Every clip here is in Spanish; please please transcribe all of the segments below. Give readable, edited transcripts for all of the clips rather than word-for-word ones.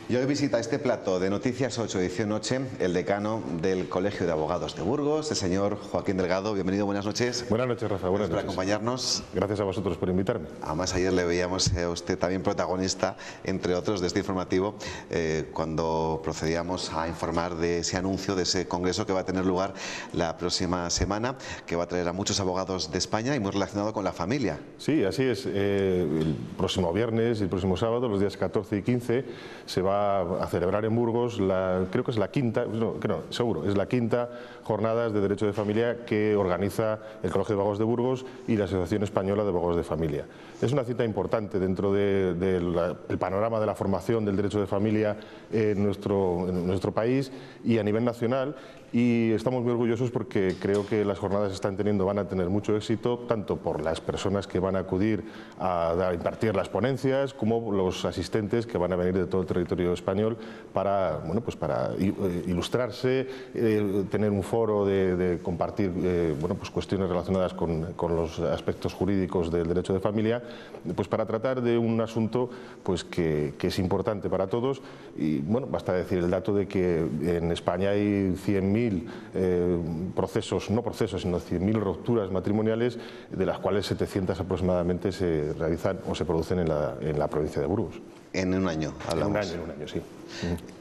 Y hoy visita este plato de Noticias 8, edición noche, el decano del Colegio de Abogados de Burgos, el señor Joaquín Delgado. Bienvenido, buenas noches. Buenas noches, Rafa. Buenas Gracias por noches. acompañarnos. Gracias a vosotros por invitarme. Además, ayer le veíamos a usted también protagonista, entre otros, de este informativo, cuando procedíamos a informar de ese anuncio, de ese congreso que va a tener lugar la próxima semana, que va a traer a muchos abogados de España y muy relacionado con la familia. Sí, así es. El próximo viernes y el próximo sábado, los días 14 y 15, se va a celebrar en Burgos, creo que es la quinta, seguro, es la quinta jornadas de Derecho de Familia que organiza el Colegio de Abogados de Burgos y la Asociación Española de Abogados de Familia. Es una cita importante dentro del panorama de la formación del Derecho de Familia en nuestro país y a nivel nacional, y estamos muy orgullosos porque creo que las jornadas van a tener mucho éxito, tanto por las personas que van a acudir a impartir las ponencias, como los asistentes que van a venir de todo el territorio español para ilustrarse, tener un foro de compartir cuestiones relacionadas con los aspectos jurídicos del derecho de familia, pues para tratar de un asunto que es importante para todos. Y bueno, basta decir el dato de que en España hay 100.000 sino 100.000 rupturas matrimoniales, de las cuales 700 aproximadamente se realizan o se producen en la provincia de Burgos. En un año, hablamos. En un año, sí.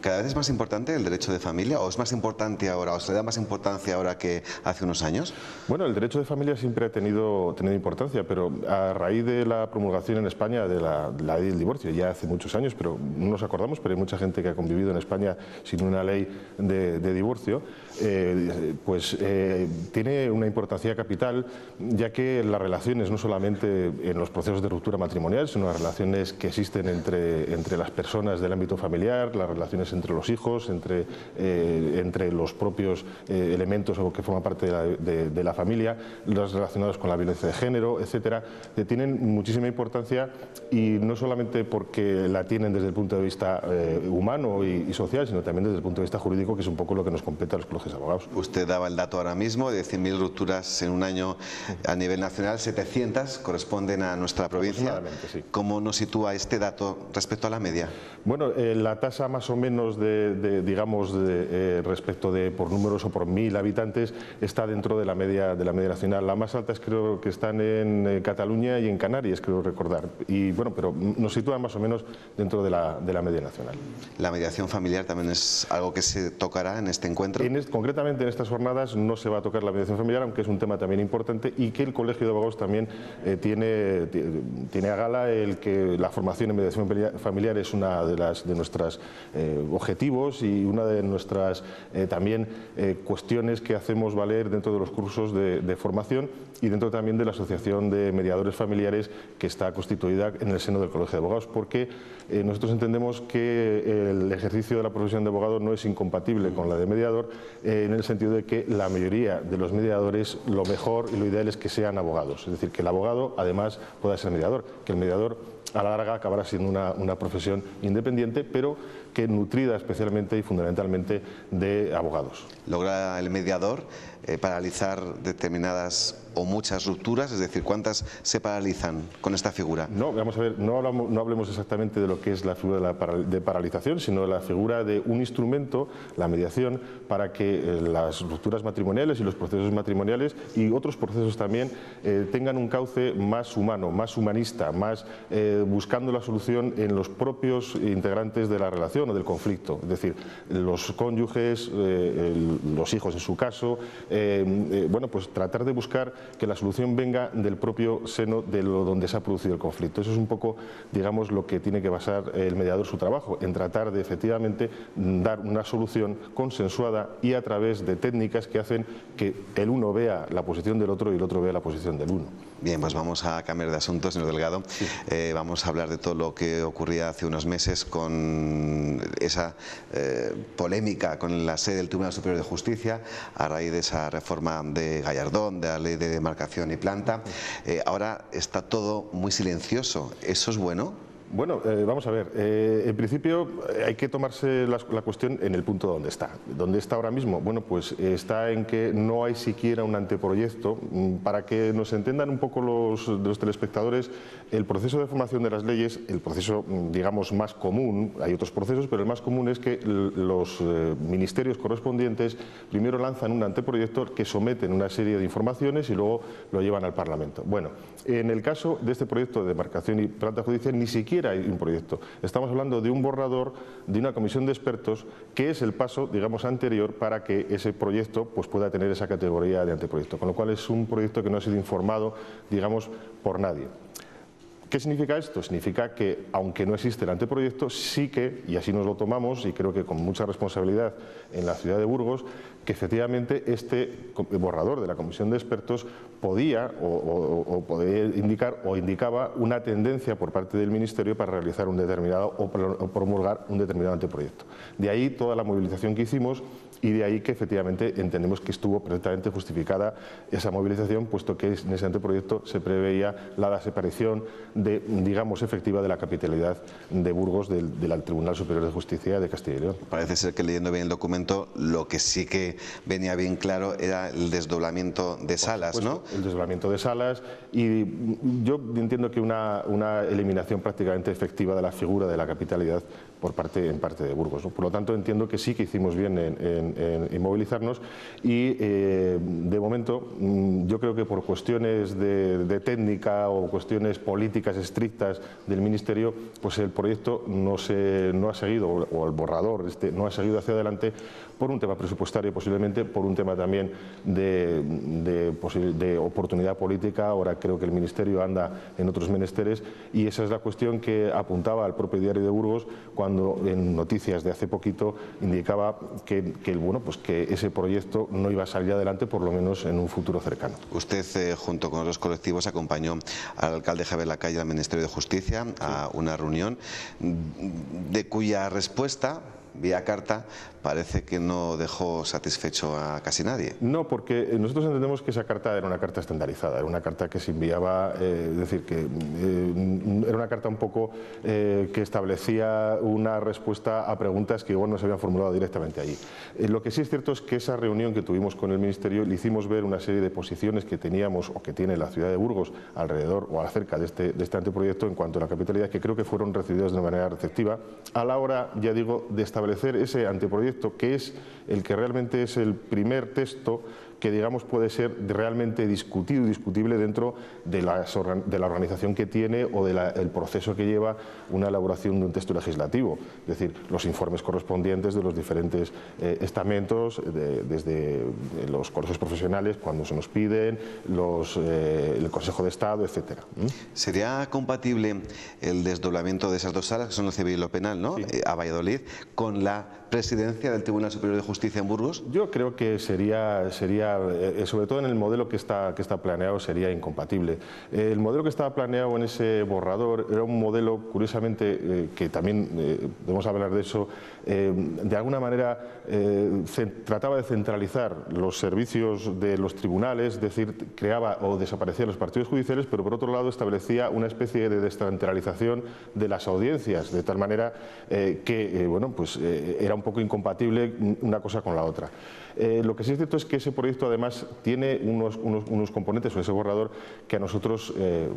¿Cada vez es más importante el derecho de familia o es más importante ahora, o se le da más importancia ahora que hace unos años? Bueno, el derecho de familia siempre ha tenido importancia, pero a raíz de la promulgación en España de la ley del divorcio, ya hace muchos años, pero no nos acordamos, pero hay mucha gente que ha convivido en España sin una ley de divorcio, tiene una importancia capital, ya que las relaciones, no solamente en los procesos de ruptura matrimonial, sino las relaciones que existen entre las personas del ámbito familiar, las relaciones entre los hijos, entre los propios elementos que forman parte de la familia, los relacionados con la violencia de género, etcétera, tienen muchísima importancia, y no solamente porque la tienen desde el punto de vista humano y social, sino también desde el punto de vista jurídico, que es un poco lo que nos compete a los colegios de abogados. Usted daba el dato ahora mismo de 100.000 rupturas en un año a nivel nacional, 700 corresponden a nuestra provincia. Sí. ¿Cómo nos sitúa este dato respecto a la media? Bueno, la tasa más o menos respecto de por números o por 1.000 habitantes está dentro de la media nacional. La más alta creo que están en Cataluña y en Canarias, creo recordar. Y bueno, pero nos sitúa más o menos dentro de la media nacional. ¿La mediación familiar también es algo que se tocará en este encuentro? Concretamente en estas jornadas no se va a tocar la mediación familiar, aunque es un tema también importante, y que el Colegio de Abogados también tiene a gala el que la formación en mediación familiar es una de nuestros objetivos y una de nuestras cuestiones que hacemos valer dentro de los cursos de formación y dentro también de la Asociación de Mediadores Familiares, que está constituida en el seno del Colegio de Abogados, porque nosotros entendemos que el ejercicio de la profesión de abogado no es incompatible con la de mediador, en el sentido de que la mayoría de los mediadores, lo mejor y lo ideal es que sean abogados, es decir, que el abogado además pueda ser mediador, que el mediador a la larga acabará siendo una profesión independiente, pero que nutrida especialmente y fundamentalmente de abogados. ¿Logra el mediador paralizar determinadas o muchas rupturas? Es decir, ¿cuántas se paralizan con esta figura? No, vamos a ver, no hablemos exactamente de lo que es la figura de paralización, sino de la figura de un instrumento, la mediación, para que las rupturas matrimoniales y los procesos matrimoniales y otros procesos también tengan un cauce más humano, más humanista, más buscando la solución en los propios integrantes de la relación o del conflicto, es decir, los cónyuges, los hijos en su caso, pues tratar de buscar que la solución venga del propio seno de donde se ha producido el conflicto. Eso es un poco, digamos, lo que tiene que basar el mediador su trabajo, en tratar de efectivamente dar una solución consensuada y a través de técnicas que hacen que el uno vea la posición del otro y el otro vea la posición del uno. Bien, pues vamos a cambiar de asunto, señor Delgado. Sí. Vamos a hablar de todo lo que ocurría hace unos meses con esa polémica con la sede del Tribunal Superior de Justicia a raíz de esa reforma de Gallardón, de la ley de demarcación y planta. Ahora está todo muy silencioso. ¿Eso es bueno? Bueno, vamos a ver, en principio hay que tomarse la cuestión en el punto donde está. ¿Dónde está ahora mismo? Bueno, pues está en que no hay siquiera un anteproyecto. Para que nos entendan un poco los telespectadores, el proceso de formación de las leyes, el proceso, digamos, más común, hay otros procesos, pero el más común es que los ministerios correspondientes primero lanzan un anteproyecto que someten una serie de informaciones y luego lo llevan al Parlamento. Bueno, en el caso de este proyecto de demarcación y planta judicial, ni siquiera hay un proyecto. Estamos hablando de un borrador de una comisión de expertos que es el paso, digamos, anterior para que ese proyecto pues, pueda tener esa categoría de anteproyecto, con lo cual es un proyecto que no ha sido informado, digamos, por nadie. ¿Qué significa esto? Significa que, aunque no existe el anteproyecto, sí que, y así nos lo tomamos, y creo que con mucha responsabilidad en la ciudad de Burgos, que efectivamente este borrador de la comisión de expertos podía o podía indicar o indicaba una tendencia por parte del Ministerio para realizar un determinado o promulgar un determinado anteproyecto. De ahí toda la movilización que hicimos y de ahí que efectivamente entendemos que estuvo perfectamente justificada esa movilización, puesto que en ese anteproyecto se preveía la desaparición digamos, efectiva de la capitalidad de Burgos del Tribunal Superior de Justicia de Castilla y León. Parece ser que leyendo bien el documento, lo que sí que venía bien claro era el desdoblamiento de salas, ¿no? El desdoblamiento de salas, y yo entiendo que una eliminación prácticamente efectiva de la figura de la capitalidad en parte de Burgos, ¿no? Por lo tanto, entiendo que sí que hicimos bien en movilizarnos y de momento yo creo que por cuestiones de técnica o cuestiones políticas estrictas del Ministerio, pues el proyecto no ha seguido, o el borrador no ha seguido hacia adelante por un tema presupuestario, posiblemente por un tema también de oportunidad política. Ahora creo que el Ministerio anda en otros menesteres y esa es la cuestión que apuntaba al propio Diario de Burgos cuando en noticias de hace poquito indicaba que ese proyecto no iba a salir adelante, por lo menos en un futuro cercano. Usted, junto con otros colectivos, acompañó al alcalde Javier Lacalle al Ministerio de Justicia a una reunión de cuya respuesta, vía carta, parece que no dejó satisfecho a casi nadie. No, porque nosotros entendemos que esa carta era una carta estandarizada, era una carta que se enviaba, es decir, que era una carta un poco que establecía una respuesta a preguntas que igual no se habían formulado directamente allí. Lo que sí es cierto es que esa reunión que tuvimos con el Ministerio le hicimos ver una serie de posiciones que teníamos o que tiene la ciudad de Burgos alrededor o acerca de este anteproyecto en cuanto a la capitalidad, que creo que fueron recibidas de una manera receptiva a la hora, ya digo, de establecer ese anteproyecto, que es el que realmente es el primer texto que, digamos, puede ser realmente discutido y discutible dentro de la organización que tiene o del proceso que lleva una elaboración de un texto legislativo, es decir, los informes correspondientes de los diferentes estamentos, desde los colegios profesionales cuando se nos piden, el Consejo de Estado, etcétera. ¿Sería compatible el desdoblamiento de esas dos salas, que son lo civil y lo penal, ¿no? Sí. A Valladolid, con la presidencia del Tribunal Superior de Justicia en Burgos? Yo creo que sería sobre todo en el modelo que está planeado, sería incompatible. El modelo que estaba planeado en ese borrador era un modelo, curiosamente, que también debemos hablar de eso, de alguna manera trataba de centralizar los servicios de los tribunales, es decir, creaba o desaparecía los partidos judiciales, pero por otro lado establecía una especie de descentralización de las audiencias, de tal manera que era un poco incompatible una cosa con la otra. Lo que sí es cierto es que ese proyecto además tiene unos componentes o ese borrador que a nosotros,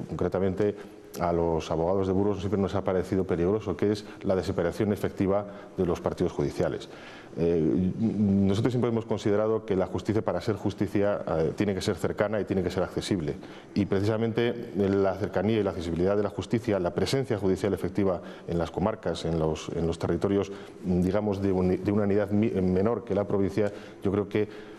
concretamente a los abogados de Burgos, siempre nos ha parecido peligroso, que es la desaparición efectiva de los partidos judiciales. Nosotros siempre hemos considerado que la justicia, para ser justicia, tiene que ser cercana y tiene que ser accesible, y precisamente la cercanía y la accesibilidad de la justicia, la presencia judicial efectiva en las comarcas, en los territorios, digamos, de una unidad menor que la provincia, yo creo que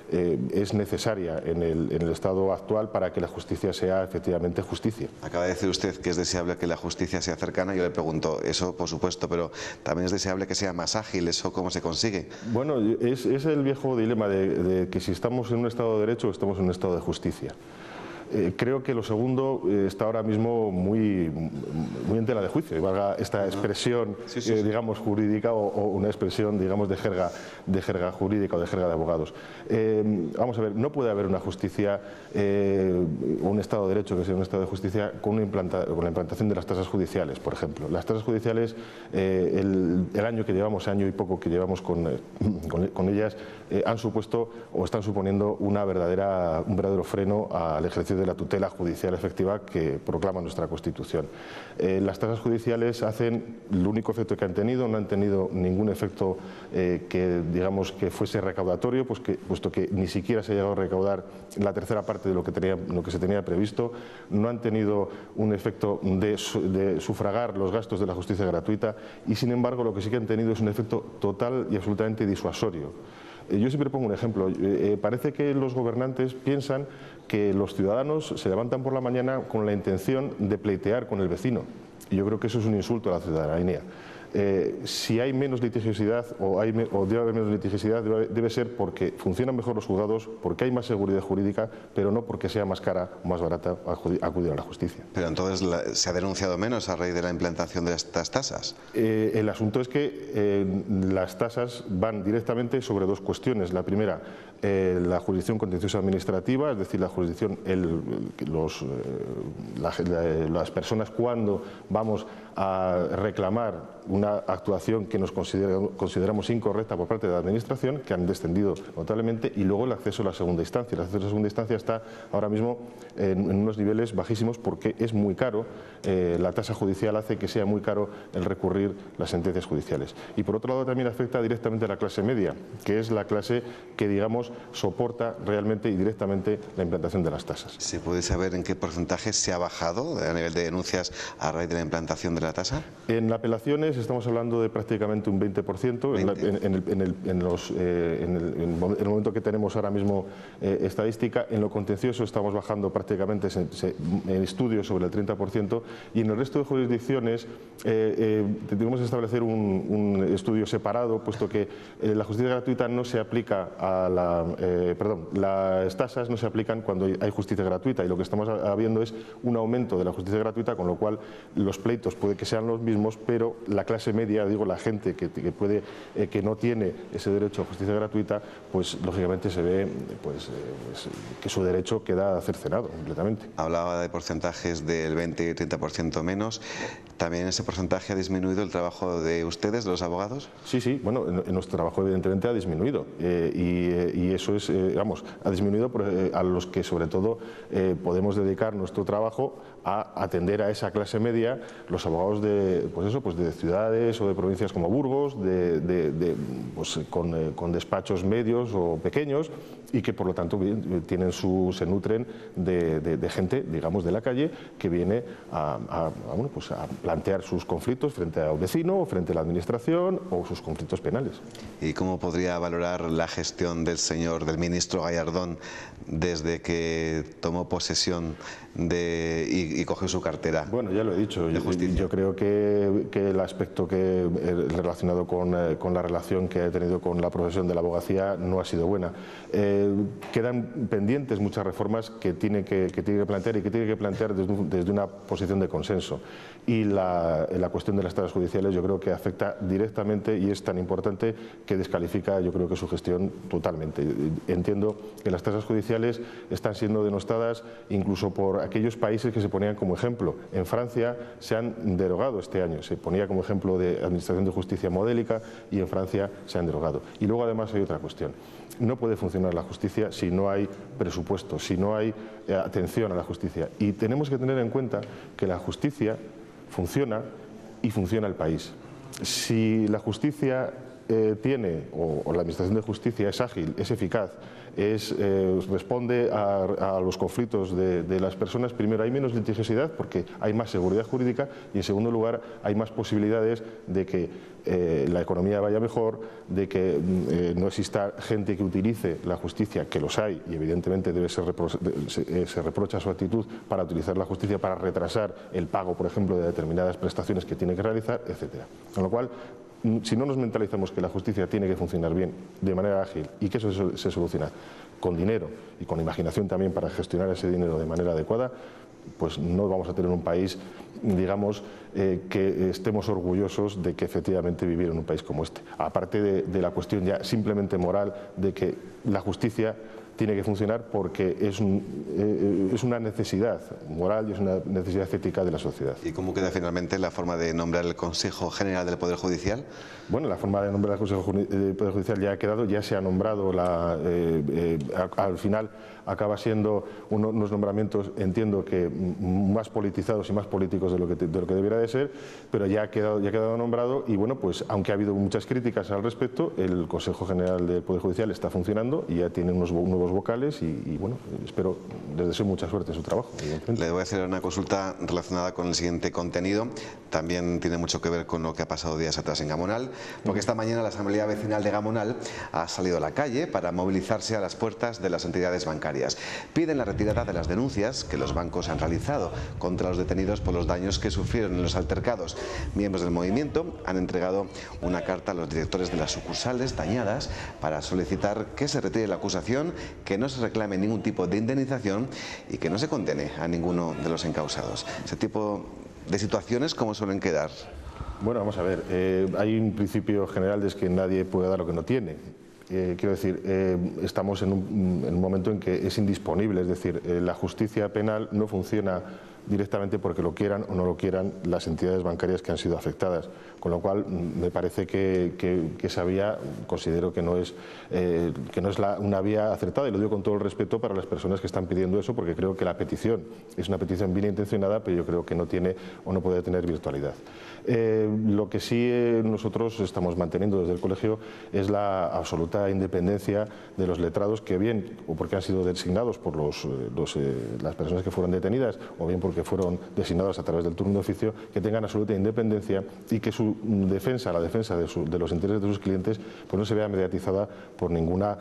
es necesaria en el estado actual para que la justicia sea efectivamente justicia. Acaba de decir usted que es deseable que la justicia sea cercana. Yo le pregunto, eso por supuesto, pero también es deseable que sea más ágil. ¿Eso cómo se consigue? Bueno, es el viejo dilema de que si estamos en un estado de derecho o estamos en un estado de justicia. Creo que lo segundo está ahora mismo muy en tela de juicio, y valga esta expresión, digamos, jurídica o una expresión, digamos, de jerga jurídica o de jerga de abogados. Vamos a ver, no puede haber una justicia, un Estado de Derecho que sea un Estado de justicia con la implantación de las tasas judiciales, por ejemplo. Las tasas judiciales, el año que llevamos, año y poco que llevamos con ellas, han supuesto o están suponiendo un verdadero freno al ejercicio de la tutela judicial efectiva que proclama nuestra Constitución. Las tasas judiciales hacen el único efecto que han tenido, no han tenido ningún efecto que, digamos, que fuese recaudatorio, puesto que ni siquiera se ha llegado a recaudar la tercera parte de lo que se tenía previsto, no han tenido un efecto de sufragar los gastos de la justicia gratuita y, sin embargo, lo que sí que han tenido es un efecto total y absolutamente disuasorio. Yo siempre pongo un ejemplo. Parece que los gobernantes piensan que los ciudadanos se levantan por la mañana con la intención de pleitear con el vecino. Y yo creo que eso es un insulto a la ciudadanía. Si hay menos litigiosidad o debe haber menos litigiosidad, debe ser porque funcionan mejor los juzgados, porque hay más seguridad jurídica, pero no porque sea más cara o más barata acudir a la justicia. Pero entonces se ha denunciado menos a raíz de la implantación de estas tasas. El asunto es que las tasas van directamente sobre dos cuestiones. La primera, la jurisdicción contenciosa administrativa, es decir, la jurisdicción, las personas cuando vamos a reclamar una actuación que nos consideramos incorrecta por parte de la Administración, que han descendido notablemente, y luego el acceso a la segunda instancia. El acceso a la segunda instancia está ahora mismo en unos niveles bajísimos porque es muy caro, la tasa judicial hace que sea muy caro el recurrir las sentencias judiciales. Y por otro lado también afecta directamente a la clase media, que es la clase que, digamos, soporta realmente y directamente la implantación de las tasas. ¿Se puede saber en qué porcentaje se ha bajado a nivel de denuncias a raíz de la implantación de la tasa? En apelaciones estamos hablando de prácticamente un 20%. En el momento que tenemos ahora mismo estadística. En lo contencioso estamos bajando prácticamente en estudios sobre el 30%, y en el resto de jurisdicciones tendremos que establecer un estudio separado, puesto que la justicia gratuita no se aplica a las tasas no se aplican cuando hay justicia gratuita, y lo que estamos viendo es un aumento de la justicia gratuita, con lo cual los pleitos puede que sean los mismos, pero la clase media, digo, la gente que no tiene ese derecho a justicia gratuita, pues lógicamente se ve que su derecho queda cercenado completamente. Hablaba de porcentajes del 20 y 30% menos. ¿También ese porcentaje ha disminuido el trabajo de ustedes, de los abogados? Sí, bueno, nuestro trabajo evidentemente ha disminuido, y eso es, ha disminuido a los que sobre todo podemos dedicar nuestro trabajo a atender a esa clase media, los abogados de ciudades o de provincias como Burgos, con despachos medios o pequeños, y que por lo tanto se nutren de gente, digamos, de la calle, que viene a plantear sus conflictos frente a un vecino o frente a la administración, o sus conflictos penales. ¿Y cómo podría valorar la gestión del ministro Gallardón desde que tomó posesión y cogió su cartera? Bueno, ya lo he dicho, yo creo que el aspecto relacionado con la relación que ha tenido con la profesión de la abogacía no ha sido buena. Quedan pendientes muchas reformas que tiene que plantear, y que tiene que plantear desde una posición de consenso. Y la cuestión de las tasas judiciales yo creo que afecta directamente, y es tan importante que descalifica, yo creo, que su gestión totalmente. Entiendo que las tasas judiciales están siendo denostadas incluso por aquellos países que se ponían como ejemplo. En Francia se han derogado este año, se ponía como ejemplo de administración de justicia modélica, y en Francia se han derogado. Y luego además hay otra cuestión. No puede funcionar la justicia si no hay presupuesto, si no hay atención a la justicia. Y tenemos que tener en cuenta que la justicia funciona y funciona el país. Si la justicia o la administración de justicia es ágil, es eficaz, responde a los conflictos de las personas, primero hay menos litigiosidad porque hay más seguridad jurídica, y en segundo lugar hay más posibilidades de que la economía vaya mejor, de que no exista gente que utilice la justicia, que los hay, y evidentemente se reprocha su actitud para utilizar la justicia para retrasar el pago, por ejemplo, de determinadas prestaciones que tiene que realizar, etcétera. Con lo cual, si no nos mentalizamos que la justicia tiene que funcionar bien, de manera ágil, y que eso se soluciona con dinero y con imaginación también para gestionar ese dinero de manera adecuada, pues no vamos a tener un país, digamos, que estemos orgullosos de que efectivamente vivir en un país como este. Aparte de la cuestión ya simplemente moral de que la justicia tiene que funcionar porque es una necesidad moral y es una necesidad ética de la sociedad. ¿Y cómo queda finalmente la forma de nombrar el Consejo General del Poder Judicial? Bueno, la forma de nombrar el Consejo del Poder Judicial ya ha quedado, ya se ha nombrado, al final acaba siendo unos nombramientos, entiendo que más politizados y más políticos de lo que debiera de ser, pero ya ha quedado nombrado y bueno, pues aunque ha habido muchas críticas al respecto, el Consejo General del Poder Judicial está funcionando y ya tiene unos nuevos vocales y bueno, espero, les deseo mucha suerte en su trabajo. Le voy a hacer una consulta relacionada con el siguiente contenido, también tiene mucho que ver con lo que ha pasado días atrás en Gamonal, porque esta mañana la Asamblea Vecinal de Gamonal ha salido a la calle para movilizarse a las puertas de las entidades bancarias. Piden la retirada de las denuncias que los bancos han realizado contra los detenidos por los daños que sufrieron en los altercados. Miembros del movimiento han entregado una carta a los directores de las sucursales dañadas para solicitar que se retire la acusación, que no se reclame ningún tipo de indemnización y que no se condene a ninguno de los encausados. Ese tipo de situaciones, ¿cómo suelen quedar? Bueno, vamos a ver, hay un principio general de que nadie puede dar lo que no tiene. Quiero decir, estamos en un momento en que es indisponible, es decir, la justicia penal no funciona directamente porque lo quieran o no lo quieran las entidades bancarias que han sido afectadas, con lo cual me parece que esa vía considero que no es una vía acertada, y lo digo con todo el respeto para las personas que están pidiendo eso, porque creo que la petición es una petición bien intencionada, pero yo creo que no tiene o no puede tener virtualidad. Lo que sí nosotros estamos manteniendo desde el colegio es la absoluta independencia de los letrados, que bien o porque han sido designados por las personas que fueron detenidas o bien porque fueron designados a través del turno de oficio, que tengan absoluta independencia y que su defensa, la defensa de los intereses de sus clientes, pues no se vea mediatizada por ninguna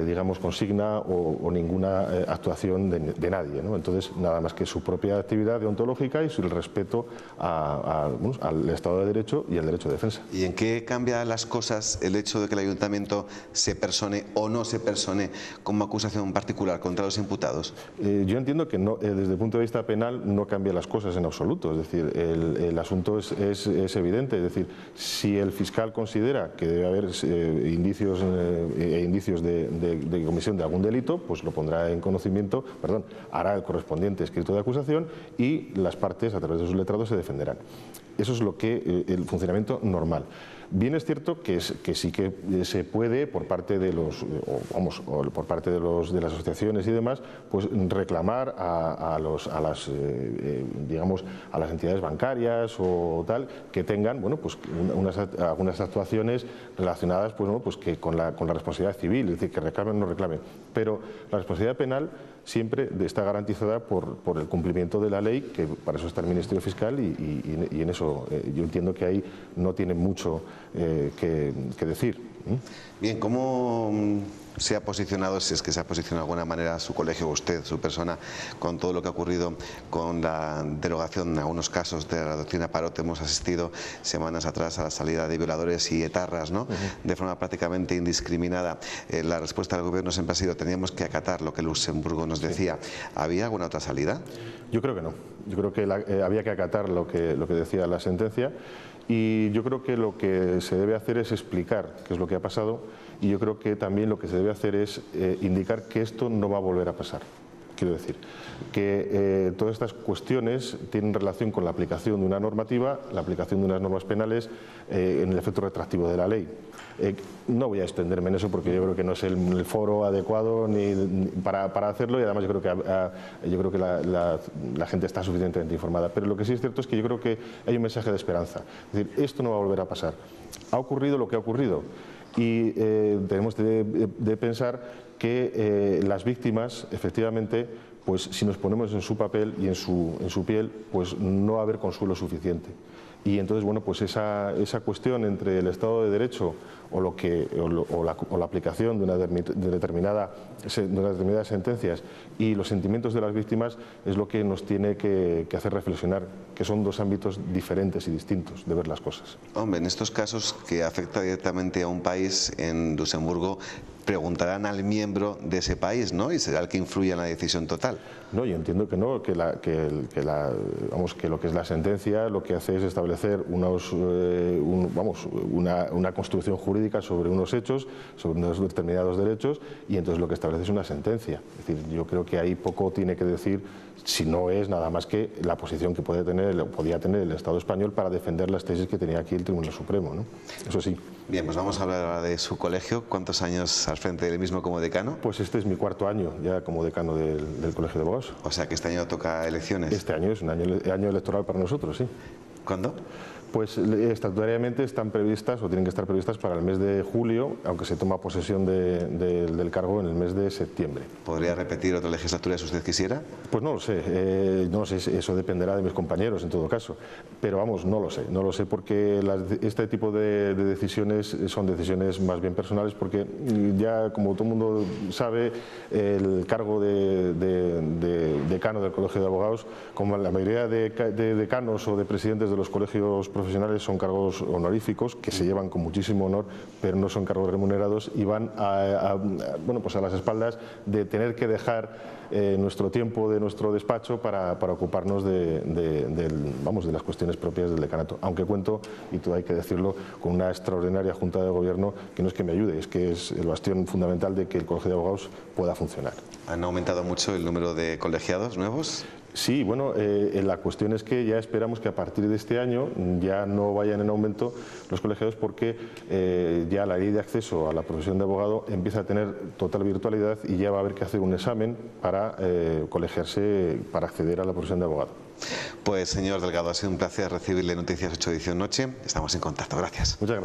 digamos consigna o ninguna actuación de nadie, ¿no? Entonces nada más que su propia actividad deontológica y el respeto al Estado de Derecho y al derecho de defensa. ¿Y en qué cambia las cosas el hecho de que el Ayuntamiento se persone o no se persone como acusación particular contra los imputados? Yo entiendo que no, desde el punto de vista penal no cambia las cosas en absoluto, es decir, el asunto es evidente, es decir, si el fiscal considera que debe haber indicios de comisión de algún delito, pues lo pondrá en conocimiento, hará el correspondiente escrito de acusación y las partes a través de sus letrados se defenderán. Eso es lo que el funcionamiento normal. Bien es cierto que sí que se puede por parte de de las asociaciones y demás, pues reclamar a las entidades bancarias o tal que tengan, bueno, pues algunas actuaciones relacionadas, pues que con la responsabilidad civil, es decir, que reclamen o no reclamen. Pero la responsabilidad penal siempre está garantizada por el cumplimiento de la ley, que para eso está el Ministerio Fiscal y en eso yo entiendo que ahí no tiene mucho que decir. Bien, ¿cómo se ha posicionado, si es que se ha posicionado de alguna manera su colegio o usted, su persona, con todo lo que ha ocurrido con la derogación en algunos casos de la doctrina Parot? Hemos asistido semanas atrás a la salida de violadores y etarras, ¿no? De forma prácticamente indiscriminada. La respuesta del gobierno siempre ha sido: teníamos que acatar lo que Luxemburgo nos decía. ¿Había alguna otra salida? Yo creo que no. Yo creo que había que acatar lo que decía la sentencia. Y yo creo que lo que se debe hacer es explicar qué es lo que ha pasado, y yo creo que también lo que se debe hacer es indicar que esto no va a volver a pasar. Quiero decir, que todas estas cuestiones tienen relación con la aplicación de una normativa, la aplicación de unas normas penales en el efecto retroactivo de la ley. No voy a extenderme en eso porque yo creo que no es el foro adecuado para hacerlo, y además yo creo que la gente está suficientemente informada. Pero lo que sí es cierto es que yo creo que hay un mensaje de esperanza. Es decir, esto no va a volver a pasar. Ha ocurrido lo que ha ocurrido y tenemos de pensar que las víctimas, efectivamente, pues si nos ponemos en su papel y en su piel, pues no va a haber consuelo suficiente. Y entonces, bueno, pues esa cuestión entre el Estado de Derecho o la aplicación de determinadas sentencias y los sentimientos de las víctimas es lo que nos tiene que hacer reflexionar, que son dos ámbitos diferentes y distintos de ver las cosas. Hombre, en estos casos que afecta directamente a un país, en Luxemburgo preguntarán al miembro de ese país, ¿no? Y será el que influya en la decisión total. No, yo entiendo que no, que lo que es la sentencia lo que hace es establecer una construcción jurídica sobre unos hechos, sobre unos determinados derechos, y entonces lo que establece es una sentencia. Es decir, yo creo que ahí poco tiene que decir, si no es nada más que la posición que podía tener el Estado español para defender las tesis que tenía aquí el Tribunal Supremo, ¿no? Eso sí. Bien, pues vamos a hablar ahora de su colegio. ¿Cuántos años al frente del mismo como decano? Pues este es mi 4º año ya como decano del Colegio de Abogados. O sea que este año toca elecciones. Este año es un año electoral para nosotros, sí. ¿Cuándo? Pues estatutariamente están previstas o tienen que estar previstas para el mes de julio, aunque se toma posesión del cargo en el mes de septiembre. ¿Podría repetir otra legislatura si usted quisiera? Pues no lo sé, eso dependerá de mis compañeros en todo caso, pero vamos, no lo sé porque este tipo de decisiones son decisiones más bien personales, porque ya como todo el mundo sabe, el cargo de decano del Colegio de Abogados, como la mayoría de decanos o de presidentes de los colegios profesionales, son cargos honoríficos que se llevan con muchísimo honor, pero no son cargos remunerados y van pues a las espaldas de tener que dejar nuestro tiempo de nuestro despacho para ocuparnos de las cuestiones propias del decanato. Aunque cuento, y todo hay que decirlo, con una extraordinaria Junta de Gobierno que no es que me ayude, es que es el bastión fundamental de que el Colegio de Abogados pueda funcionar. ¿Han aumentado mucho el número de colegiados nuevos? Sí, bueno, la cuestión es que ya esperamos que a partir de este año ya no vayan en aumento los colegiados, porque ya la ley de acceso a la profesión de abogado empieza a tener total virtualidad y ya va a haber que hacer un examen para colegiarse, para acceder a la profesión de abogado. Pues señor Delgado, ha sido un placer recibirle Noticias 8 edición noche. Estamos en contacto. Gracias. Muchas gracias.